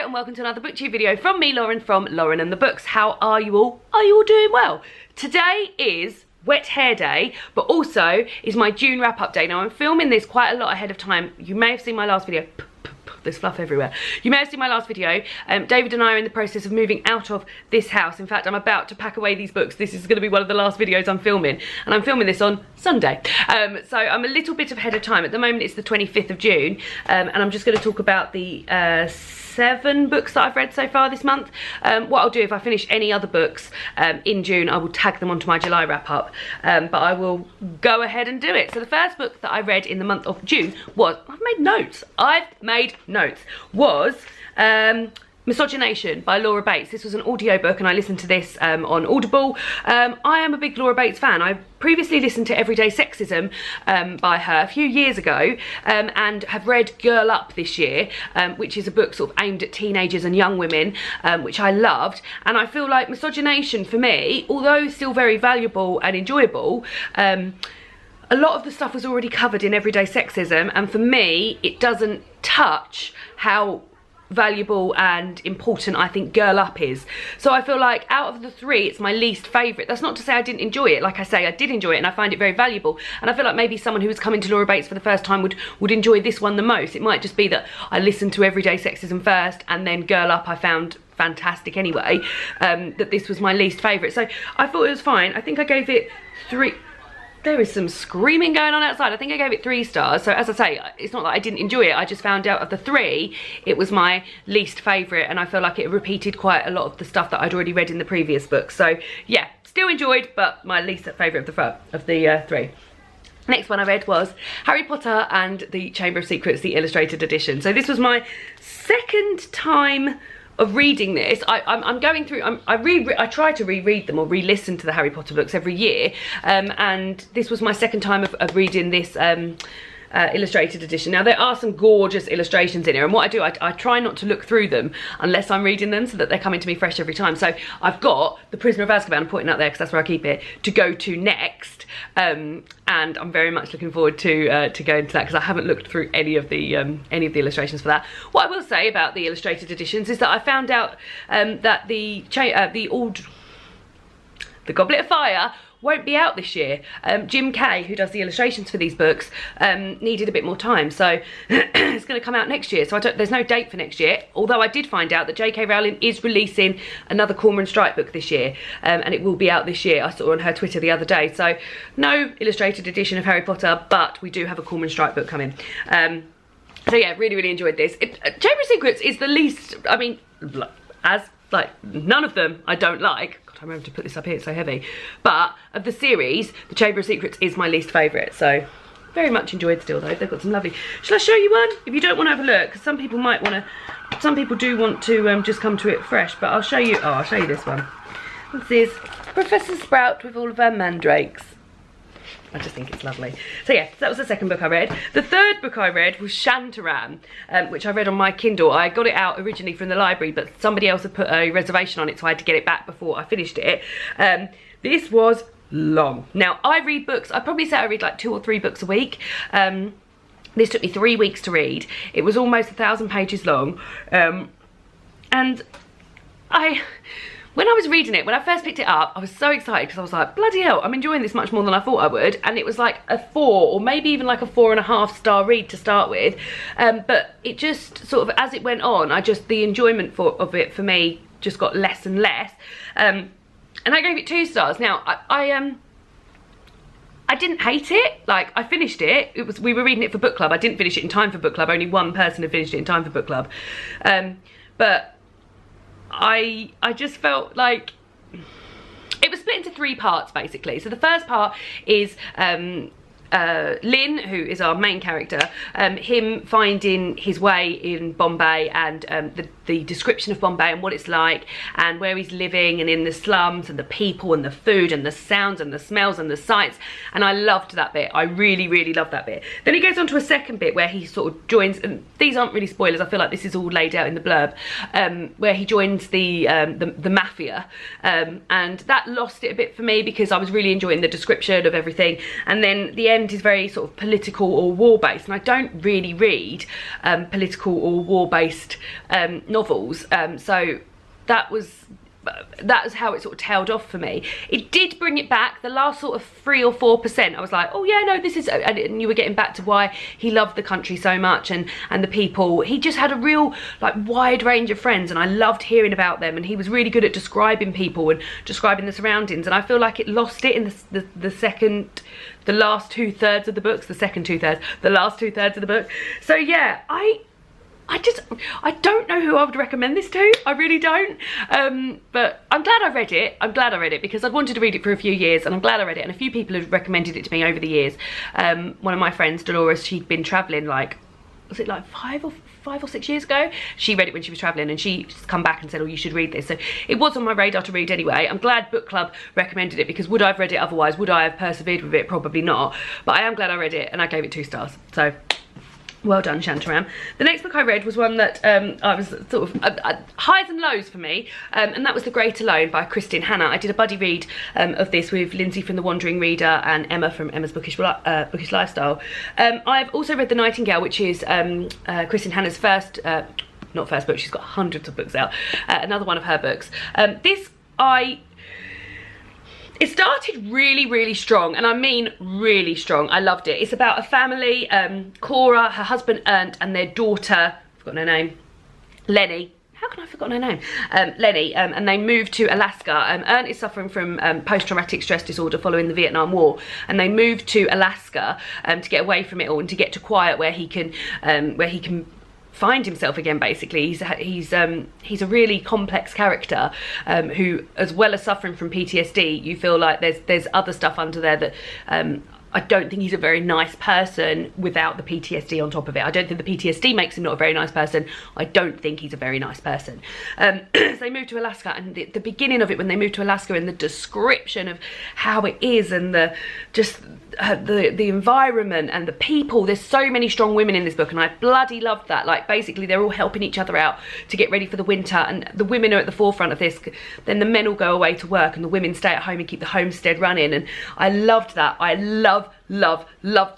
Hello and welcome to another BookTube video from me, Lauren, from Lauren and the Books. How are you all? Are you all doing well? Today is Wet Hair Day, but also is my June wrap-up day. Now I'm filming this quite a lot ahead of time. You may have seen my last video. There's fluff everywhere. You may have seen my last video. David and I are in the process of moving out of this house. In fact, I'm about to pack away these books. This is going to be one of the last videos I'm filming, and I'm filming this on Sunday. So I'm a little bit ahead of time. At the moment it's the 25th of June, and I'm just going to talk about the 7 books that I've read so far this month. What I'll do, if I finish any other books in June, I will tag them onto my July wrap-up, but I will go ahead and do it. So the first book that I read in the month of June was, I've made notes, was Misogynation by Laura Bates. This was an audiobook and I listened to this on Audible. I am a big Laura Bates fan. I previously listened to Everyday Sexism by her a few years ago, and have read Girl Up this year, which is a book sort of aimed at teenagers and young women, which I loved. And I feel like Misogynation for me, although still very valuable and enjoyable, a lot of the stuff was already covered in Everyday Sexism, and for me it doesn't touch how valuable and important I think Girl Up is. So I feel like out of the 3 it's my least favourite. That's not to say I didn't enjoy it. Like I say, I did enjoy it and I find it very valuable, and I feel like maybe someone who was coming to Laura Bates for the first time would enjoy this one the most. It might just be that I listened to Everyday Sexism first and then Girl Up I found fantastic anyway, that this was my least favourite. So I thought it was fine. I think I gave it 3. There is some screaming going on outside. I think I gave it 3 stars. So as I say, it's not that I didn't enjoy it. I just found out of the 3, it was my least favourite, and I feel like it repeated quite a lot of the stuff that I'd already read in the previous book. So yeah, still enjoyed, but my least favourite of the 3. Next one I read was Harry Potter and the Chamber of Secrets, the illustrated edition. So this was my second time of reading this. I'm going through, I try to reread them or re-listen to the Harry Potter books every year, and this was my second time of reading this illustrated edition. Now there are some gorgeous illustrations in here, and what I do, I try not to look through them unless I'm reading them, so that they're coming to me fresh every time. So I've got The Prisoner of Azkaban, I'm putting out there because that's where I keep it, to go to next, and I'm very much looking forward to going to that, because I haven't looked through any of the illustrations for that. What I will say about the illustrated editions is that I found out that the Goblet of Fire won't be out this year. Jim Kay, who does the illustrations for these books, needed a bit more time, so it's going to come out next year. So there's no date for next year, although I did find out that J.K. Rowling is releasing another Cormoran Strike book this year, and it will be out this year. I saw on her Twitter the other day. So no illustrated edition of Harry Potter, but we do have a Cormoran Strike book coming. So yeah, really enjoyed this. Chamber of Secrets is the least, I mean, none of them I don't like. I remember to put this up here, it's so heavy. But of the series, the Chamber of Secrets is my least favourite. So very much enjoyed still though. They've got some lovely. Shall I show you one? If you don't want to have a look, because some people might want to, some people do want to just come to it fresh, but I'll show you, I'll show you this one. This is Professor Sprout with all of her mandrakes. I just think it's lovely. So yeah, that was the second book I read. The third book I read was Shan Turan, which I read on my Kindle. I got it out originally from the library, but somebody else had put a reservation on it, so I had to get it back before I finished it. This was long. Now, I read books, I'd probably say I read like 2 or 3 books a week. This took me 3 weeks to read. It was almost 1,000 pages long. And when I was reading it, when I first picked it up, I was so excited because I was like, bloody hell, I'm enjoying this much more than I thought I would. And it was like a 4 or maybe even like a 4.5 star read to start with. But it just sort of, as it went on, the enjoyment of it for me just got less and less. And I gave it 2 stars. Now, I didn't hate it. Like, I finished it. We were reading it for book club. I didn't finish it in time for book club. Only one person had finished it in time for book club. But I just felt like it was split into 3 parts basically. So the first part is Lynn, who is our main character, him finding his way in Bombay, and the description of Bombay and what it's like, and where he's living and in the slums, and the people and the food and the sounds and the smells and the sights. And I loved that bit. I really loved that bit. Then he goes on to a second bit where he sort of joins, and these aren't really spoilers, I feel like this is all laid out in the blurb, where he joins the mafia, and that lost it a bit for me because I was really enjoying the description of everything. And then the end end is very sort of political or war-based, and I don't really read political or war-based novels, so that was how it sort of tailed off for me. It did bring it back. The last sort of 3 or 4%, I was like, oh yeah, no, this is, and you were getting back to why he loved the country so much, and the people. He just had a real like wide range of friends, and I loved hearing about them, and he was really good at describing people and describing the surroundings, and I feel like it lost it in the last 2/3 of the books, the last 2/3 of the book. So yeah, I don't know who I would recommend this to. I really don't. But I'm glad I read it. I'm glad I read it because I'd wanted to read it for a few years, and I'm glad I read it. And a few people have recommended it to me over the years. One of my friends, Dolores, she'd been travelling like, was it like 5 or 6 years ago? She read it when she was travelling, and she's come back and said, oh, you should read this. So it was on my radar to read anyway. I'm glad Book Club recommended it, because would I have read it otherwise? Would I have persevered with it? Probably not. But I am glad I read it, and I gave it 2 stars. So well done, Shantaram. The next book I read was one that I was sort of highs and lows for me, and that was The Great Alone by Kristin Hannah. I did a buddy read of this with Lindsay from The Wandering Reader and Emma from Emma's Bookish Lifestyle. I've also read The Nightingale, which is Kristin Hannah's not first book, she's got hundreds of books out, another one of her books. It started really, really strong, and I mean really strong. I loved it. It's about a family, Cora, her husband Ernst, and their daughter, I've forgotten her name, Lenny. How can I have forgotten her name? Lenny, and they moved to Alaska. Ernst is suffering from post-traumatic stress disorder following the Vietnam War, and they moved to Alaska to get away from it all and to get to quiet where he can find himself again. Basically, he's a really complex character who, as well as suffering from PTSD, you feel like there's other stuff under there that I don't think he's a very nice person without the PTSD on top of it. I don't think the PTSD makes him not a very nice person. I don't think he's a very nice person. So they moved to Alaska, and the beginning of it, when they moved to Alaska, and the description of how it is, and the environment and the people. There's so many strong women in this book, and I bloody loved that. Like, basically they're all helping each other out to get ready for the winter, and the women are at the forefront of this. Then the men will go away to work, and the women stay at home and keep the homestead running, and I loved that. I loved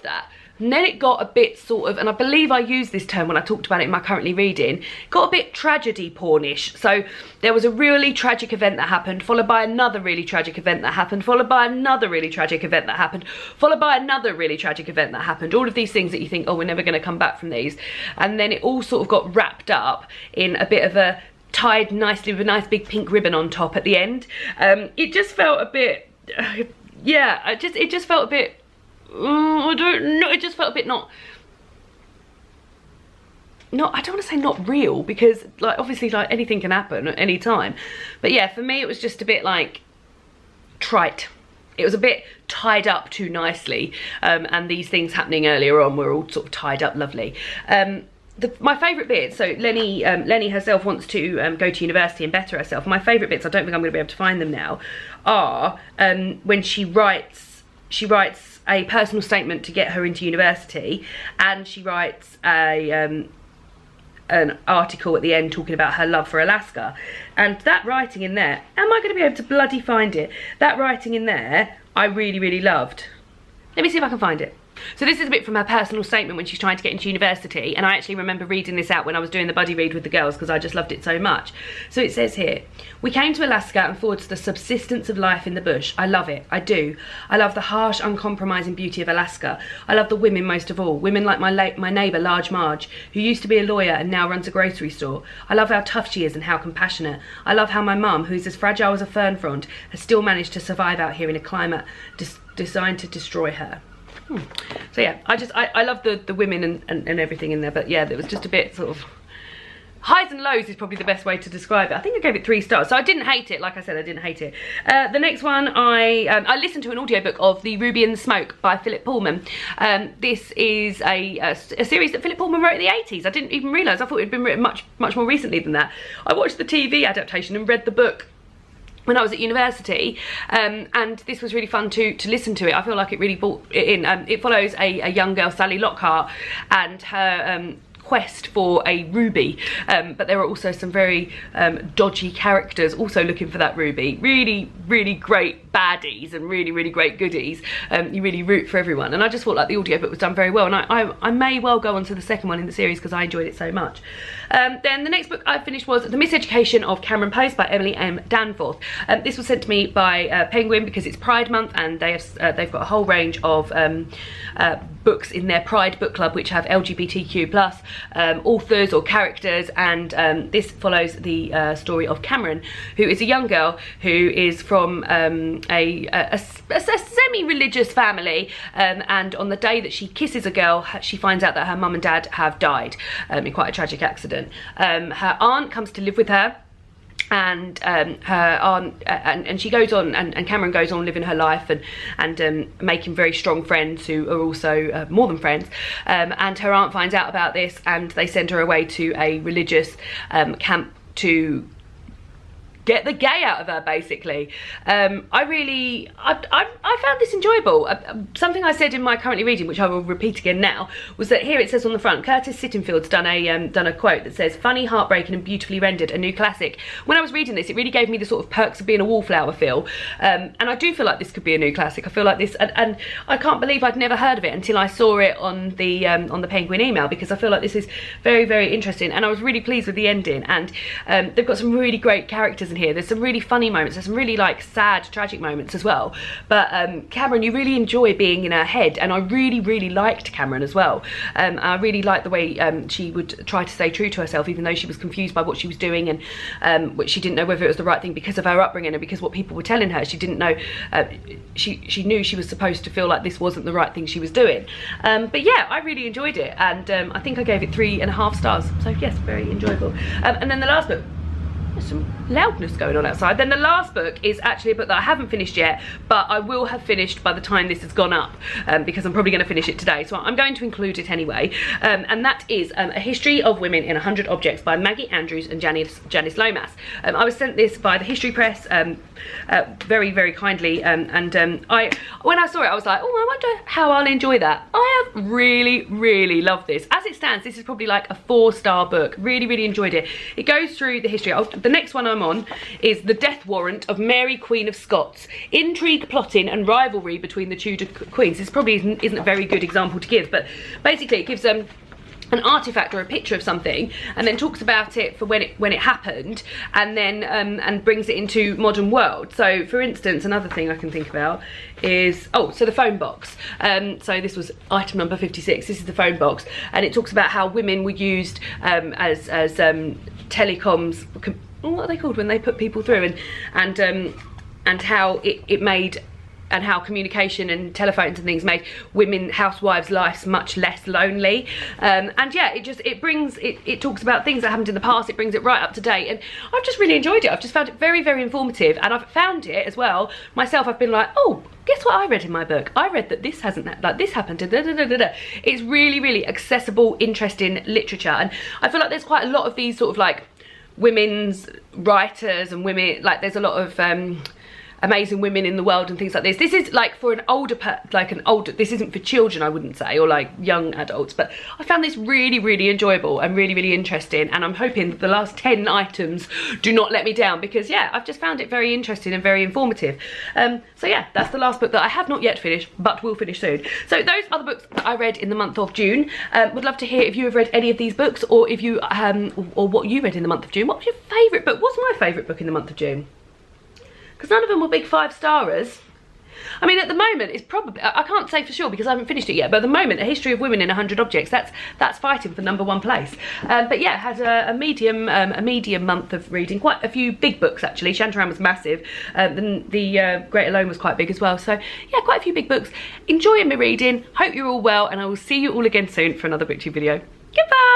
that. And then it got a bit sort of, and I believe I used this term when I talked about it in my currently reading, got a bit tragedy pornish. So there was a really tragic event that happened, followed by another really tragic event that happened, followed by another really tragic event that happened, followed by another really tragic event that happened. All of these things that you think, oh, we're never going to come back from these. And then it all sort of got wrapped up in a bit of a tied nicely with a nice big pink ribbon on top at the end. It just felt a bit, yeah, it just felt a bit, I don't know, it just felt a bit not, I don't want to say not real, because like obviously like anything can happen at any time, but yeah, for me it was just a bit like trite. It was a bit tied up too nicely, and these things happening earlier on were all sort of tied up lovely. My favourite bits, so Lenny herself wants to go to university and better herself. My favourite bits, I don't think I'm going to be able to find them now, are when she writes a personal statement to get her into university, and she writes an article at the end talking about her love for Alaska. And that writing in there, am I going to be able to bloody find it? That writing in there, I really, really loved. Let me see if I can find it. So this is a bit from her personal statement when she's trying to get into university, and I actually remember reading this out when I was doing the buddy read with the girls because I just loved it so much. So it says here, we came to Alaska and forward to the subsistence of life in the bush. I love it, I do. I love the harsh, uncompromising beauty of Alaska. I love the women most of all, women like my neighbour Large Marge, who used to be a lawyer and now runs a grocery store. I love how tough she is and how compassionate. I love how my mum, who's as fragile as a fern frond, has still managed to survive out here in a climate designed to destroy her. So yeah, I love the women and everything in there, but yeah, there was just a bit sort of highs and lows is probably the best way to describe it. I think I gave it 3 stars, so I didn't hate it. Like I said, I didn't hate it. The next one, I listened to an audiobook of The Ruby and the Smoke by Philip Pullman. This is a series that Philip Pullman wrote in the 80s. I didn't even realise. I thought it had been written much more recently than that. I watched the TV adaptation and read the book when I was at university, and this was really fun to listen to it. I feel like it really brought it in. It follows a young girl, Sally Lockhart, and her quest for a ruby, but there are also some very dodgy characters also looking for that ruby. Really great baddies and really great goodies. You really root for everyone, and I just thought like the audiobook was done very well, and I may well go on to the second one in the series because I enjoyed it so much. Then the next book I finished was The Miseducation of Cameron Post by Emily M Danforth. This was sent to me by Penguin because it's Pride Month, and they've got a whole range of books in their Pride book club which have LGBTQ plus authors or characters, and this follows the story of Cameron, who is a young girl who is from a semi-religious family, and on the day that she kisses a girl, she finds out that her mum and dad have died in quite a tragic accident. Her aunt comes to live with her, and her aunt and she goes on, and Cameron goes on living her life and making very strong friends who are also more than friends, and her aunt finds out about this, and they send her away to a religious camp to get the gay out of her, basically. I found this enjoyable. Something I said in my currently reading, which I will repeat again now, was that here it says on the front, Curtis Sittingfield's done a quote that says, "Funny, heartbreaking and beautifully rendered, a new classic." When I was reading this, it really gave me the sort of Perks of Being a Wallflower feel, and I do feel like this could be a new classic. I feel like this, and I can't believe I'd never heard of it until I saw it on the Penguin email, because I feel like this is very interesting, and I was really pleased with the ending. And they've got some really great characters in here. There's some really funny moments, there's some really like sad, tragic moments as well, but Cameron, you really enjoy being in her head, and I really liked Cameron as well. I really liked the way she would try to stay true to herself, even though she was confused by what she was doing, and which she didn't know whether it was the right thing because of her upbringing and because what people were telling her. She didn't know, she knew she was supposed to feel like this wasn't the right thing she was doing. But yeah, I really enjoyed it, and I think I gave it 3.5 stars, so yes, very enjoyable. And then the last book, there's some loudness going on outside. Then the last book is actually a book that I haven't finished yet, but I will have finished by the time this has gone up, because I'm probably going to finish it today, so I'm going to include it anyway. And that is A History of Women in 100 Objects by Maggie Andrews and Janice Lomas. I was sent this by the History Press very kindly, when I saw it I was like, oh, I wonder how I'll enjoy that. I have really loved this. As it stands, this is probably like a 4-star book. Really enjoyed it. It goes through the history. The next one I'm on is The Death Warrant of Mary Queen of Scots. Intrigue, plotting and rivalry between the Tudor queens. This probably isn't a very good example to give, but basically it gives an artifact or a picture of something, and then talks about it for when it happened, and then and brings it into modern world. So for instance, another thing I can think about is, so the phone box. So this was item number 56. This is the phone box, and it talks about how women were used as telecoms. What are they called when they put people through, and how it made, and how communication and telephones and things made women, housewives' lives much less lonely. And yeah, it talks about things that happened in the past, it brings it right up to date, and I've just really enjoyed it. I've just found it very informative, and I've found it as well myself. I've been like, oh, guess what I read in my book? I read that this happened, It's really accessible, interesting literature, and I feel like there's quite a lot of these sort of like women's writers and women, like there's a lot of amazing women in the world and things like this. This is like for an older, this isn't for children, I wouldn't say, or like young adults, but I found this really enjoyable and really interesting, and I'm hoping that the last 10 items do not let me down, because yeah, I've just found it very interesting and very informative. So yeah, that's the last book that I have not yet finished, but will finish soon. So those are the books that I read in the month of June. Would love to hear if you have read any of these books, or if you or what you read in the month of June. What was your favourite book? What's my favourite book in the month of June? Because none of them were big 5-starers. I mean, at the moment, it's probably, I can't say for sure because I haven't finished it yet, but at the moment, A History of Women in 100 Objects, that's fighting for number 1 place. But yeah, had a medium month of reading. Quite a few big books, actually. Shantaram was massive. The Great Alone was quite big as well. So yeah, quite a few big books. Enjoying my reading. Hope you're all well, and I will see you all again soon for another BookTube video. Goodbye!